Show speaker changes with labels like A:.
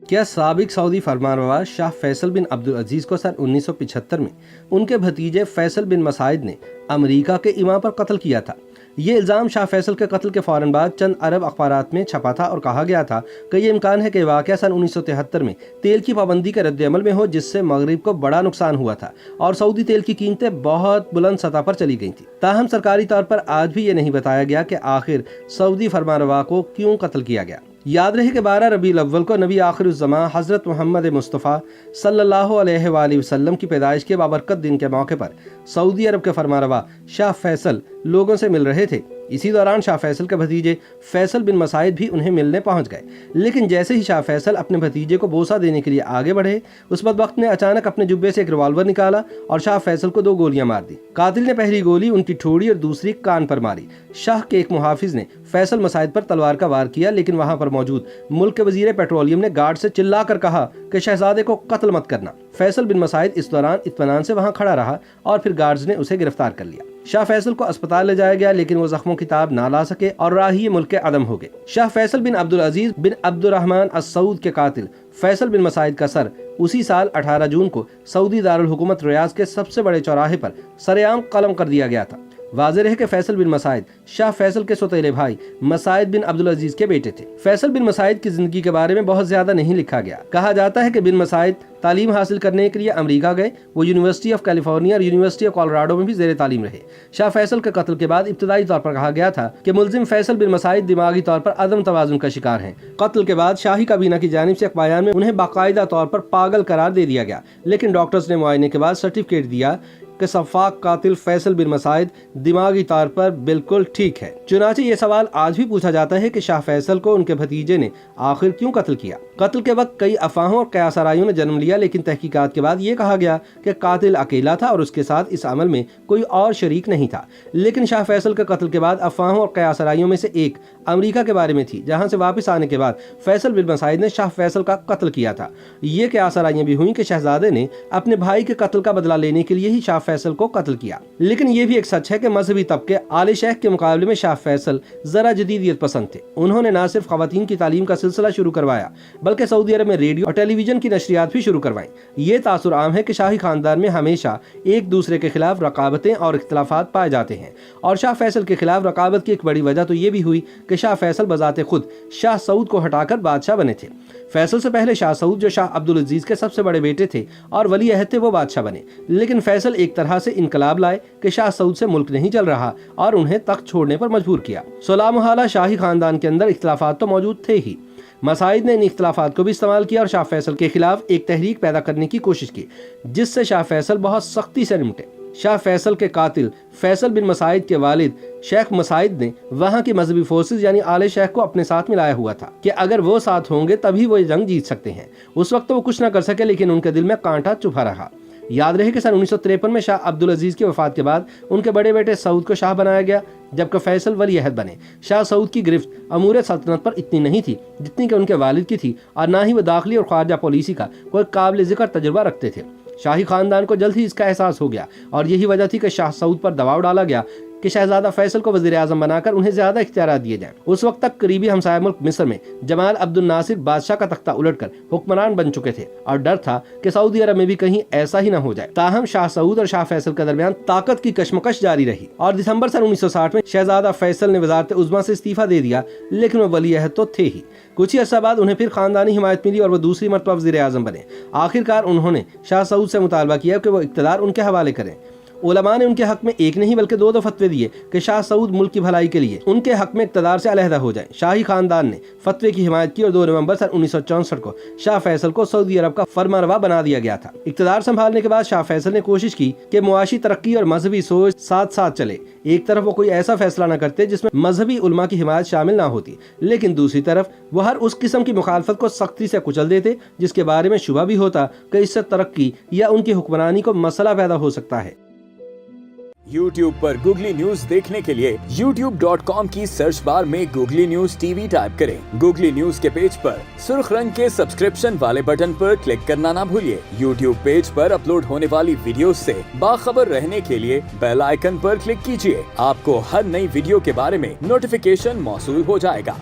A: کیا سابق سعودی فرمانروا شاہ فیصل بن عبدالعزیز کو سن 1975 میں ان کے بھتیجے فیصل بن مسعود نے امریکہ کے امام پر قتل کیا تھا؟ یہ الزام شاہ فیصل کے قتل کے فوراً بعد چند عرب اخبارات میں چھپا تھا اور کہا گیا تھا کہ یہ امکان ہے کہ واقعہ سن 1973 میں تیل کی پابندی کے رد عمل میں ہو، جس سے مغرب کو بڑا نقصان ہوا تھا اور سعودی تیل کی قیمتیں بہت بلند سطح پر چلی گئی تھیں۔ تاہم سرکاری طور پر آج بھی یہ نہیں بتایا گیا کہ آخر سعودی فرمانروا کو کیوں قتل کیا گیا۔ یاد رہے کہ 12 ربیع الاول کو نبی آخر الزمان حضرت محمد مصطفیٰ صلی اللہ علیہ وآلہ وسلم کی پیدائش کے بابرکت دن کے موقع پر سعودی عرب کے فرمانروا شاہ فیصل لوگوں سے مل رہے تھے۔ اسی دوران شاہ فیصل کے بھتیجے فیصل بن مسعود بھی انہیں ملنے پہنچ گئے، لیکن جیسے ہی شاہ فیصل اپنے بھتیجے کو بوسہ دینے کے لیے آگے بڑھے، اس بدبخت نے اچانک اپنے جبے سے ایک ریوالور نکالا اور شاہ فیصل کو 2 گولیاں مار دی۔ قاتل نے پہلی گولی ان کی ٹھوڑی اور دوسری کان پر ماری۔ شاہ کے ایک محافظ نے فیصل مسعود پر تلوار کا وار کیا، لیکن وہاں پر موجود ملک کے وزیر پیٹرولیم نے گارڈ سے چلا کر کہا کہ شہزادے کو قتل مت کرنا۔ فیصل بن مسعود اس دوران اطمینان سے وہاں کھڑا رہا اور پھر گارڈز نے اسے گرفتار کر لیا۔ شاہ فیصل کو اسپتال لے جایا گیا، لیکن وہ زخموں کی تاب نہ لا سکے اور راہی ملک کے عدم ہو گئے۔ شاہ فیصل بن عبدالعزیز بن عبد الرحمن السعود کے قاتل فیصل بن مسعود کا سر اسی سال 18 جون کو سعودی دارالحکومت ریاض کے سب سے بڑے چوراہے پر سرعام قلم کر دیا گیا تھا۔ واضح رہے کہ فیصل بن مسعود شاہ فیصل کے سوتیلے بھائی مسعود بن عبدالعزیز کے بیٹے تھے۔ فیصل بن مسعود کی زندگی کے بارے میں بہت زیادہ نہیں لکھا گیا۔ کہا جاتا ہے کہ بن مسعود تعلیم حاصل کرنے کے لیے امریکہ گئے۔ وہ یونیورسٹی آف کیلیفورنیا اور یونیورسٹی آف کولراڈو میں بھی زیر تعلیم رہے۔ شاہ فیصل کے قتل کے بعد ابتدائی طور پر کہا گیا تھا کہ ملزم فیصل بن مسعود دماغی طور پر عدم توازن کا شکار ہیں۔ قتل کے بعد شاہی کابینہ کی جانب سے ایک بیان میں انہیں باقاعدہ طور پر پاگل قرار دے دیا گیا، لیکن ڈاکٹرز نے معائنے کے بعد سرٹیفکیٹ دیا کہ سفاک قاتل فیصل بن مسعود دماغی طور پر بالکل ٹھیک ہے۔ چنانچہ یہ سوال آج بھی پوچھا جاتا ہے کہ شاہ فیصل کو ان کے بھتیجے نے آخر کیوں قتل کیا؟ قتل کے وقت کئی افواہوں اور قیاس آرائیوں نے جنم لیا، لیکن تحقیقات کے بعد یہ کہا گیا کہ قاتل اکیلا تھا اور اس کے ساتھ اس عمل میں کوئی اور شریک نہیں تھا۔ لیکن شاہ فیصل کے قتل کے بعد افواہوں اور قیاس آرائیوں میں سے ایک امریکہ کے بارے میں تھی، جہاں سے واپس آنے کے بعد فیصل بن مسعود نے شاہ فیصل کا قتل کیا تھا۔ یہ قیاس آرائیاں بھی ہوئیں کہ شہزادے نے اپنے بھائی کے قتل کا بدلہ لینے کے لیے ہی شاہ فیصل کو قتل کیا۔ لیکن یہ بھی ایک سچ ہے کہ مذہبی طبقے آل شیخ کے مقابلے میں شاہ فیصل ذرا جدیدیت پسند تھے۔ انہوں نے نہ صرف خواتین کی تعلیم کا سلسلہ شروع کروایا، بلکہ سعودی عرب میں ریڈیو اور ٹیلی ویژن کی نشریات بھی شروع کروائیں۔ یہ تاثر عام ہے کہ شاہی خاندان میں ہمیشہ ایک دوسرے کے خلاف رقابتیں اور اختلافات پائے جاتے ہیں، اور شاہ فیصل کے خلاف رقابت کی ایک بڑی وجہ تو یہ بھی ہوئی کہ شاہ فیصل بذات خود شاہ سعود کو ہٹا کر بادشاہ بنے تھے۔ فیصل سے پہلے شاہ سعود، جو شاہ عبدالعزیز کے سب سے بڑے بیٹے تھے اور ولی عہد تھے، وہ بادشاہ بنے۔ لیکن فیصل ایک طرح سے انقلاب لائے کہ شاہ سعود سے ملک نہیں چل رہا اور انہیں تخت چھوڑنے پر مجبور کیا۔ صلح محالہ شاہی خاندان کے اندر اختلافات تو موجود تھے ہی۔ مسعود نے ان اختلافات کو بھی استعمال کیا اور شاہ فیصل کے خلاف ایک تحریک پیدا کرنے کی کوشش کی، جس سے شاہ فیصل بہت سختی سے نمٹے۔ شاہ فیصل کے قاتل فیصل بن مسعود کے والد شیخ مسعود نے وہاں کی مذہبی فورسز یعنی آل شیخ کو اپنے ساتھ ملایا ہوا تھا کہ اگر وہ ساتھ ہوں گے تبھی وہ یہ جنگ جیت سکتے ہیں۔ اس وقت تو وہ کچھ نہ کر سکے، لیکن ان کے دل میں کانٹا چبھا رہا۔ یاد رہے کہ سن 1953 میں شاہ عبدالعزیز کی وفات کے بعد ان کے بڑے بیٹے سعود کو شاہ بنایا گیا، جبکہ فیصل ولی عہد بنے۔ شاہ سعود کی گرفت امور سلطنت پر اتنی نہیں تھی جتنی کہ ان کے والد کی تھی، اور نہ ہی وہ داخلی اور خارجہ پالیسی کا کوئی قابل ذکر تجربہ رکھتے تھے۔ شاہی خاندان کو جلد ہی اس کا احساس ہو گیا، اور یہی وجہ تھی کہ شاہ سعود پر دباؤ ڈالا گیا کہ شہزادہ فیصل کو وزیر اعظم بنا کر انہیں زیادہ اختیارات دیے جائیں۔ اس وقت تک قریبی ہمسایہ ملک مصر میں جمال عبد الناصر بادشاہ کا تختہ الٹ کر حکمران بن چکے تھے، اور ڈر تھا کہ سعودی عرب میں بھی کہیں ایسا ہی نہ ہو جائے۔ تاہم شاہ سعود اور شاہ فیصل کے درمیان طاقت کی کشمکش جاری رہی، اور دسمبر سن 1960 میں شہزادہ فیصل نے وزارت عظمیٰ سے استعفیٰ دے دیا، لیکن وہ ولی عہد تو تھے ہی۔ کچھ ہی عرصہ بعد انہیں پھر خاندانی حمایت ملی اور وہ دوسری مرتبہ وزیر اعظم بنے۔ آخرکار انہوں نے شاہ سعود سے مطالبہ کیا کہ وہ اقتدار ان کے حوالے کریں۔ علماء نے ان کے حق میں ایک نہیں بلکہ 2 فتوے دیے کہ شاہ سعود ملک کی بھلائی کے لیے ان کے حق میں اقتدار سے علیحدہ ہو جائیں۔ شاہی خاندان نے فتوے کی حمایت کی اور 2 نومبر سن 1964 کو شاہ فیصل کو سعودی عرب کا فرمانروا بنا دیا گیا تھا۔ اقتدار سنبھالنے کے بعد شاہ فیصل نے کوشش کی کہ معاشی ترقی اور مذہبی سوچ ساتھ ساتھ چلے۔ ایک طرف وہ کوئی ایسا فیصلہ نہ کرتے جس میں مذہبی علماء کی حمایت شامل نہ ہوتی، لیکن دوسری طرف وہ ہر اس قسم کی مخالفت کو سختی سے کچل دیتے جس کے بارے میں شبہ بھی ہوتا کہ اس سے ترقی یا ان کی حکمرانی کو مسئلہ پیدا ہو سکتا ہے۔
B: YouTube پر گوگلی نیوز دیکھنے کے لیے youtube.com کی سرچ بار میں googly news T V type کریں۔ گوگلی نیوز کے پیج پر سرخ رنگ کے سبسکرپشن والے بٹن پر کلک کرنا نہ بھولیے۔ YouTube پیج پر اپلوڈ ہونے والی ویڈیوز سے باخبر رہنے کے لیے بیل آئیکن پر کلک کیجیے۔ آپ کو ہر نئی ویڈیو کے بارے میں نوٹیفیکیشن موصول ہو جائے گا۔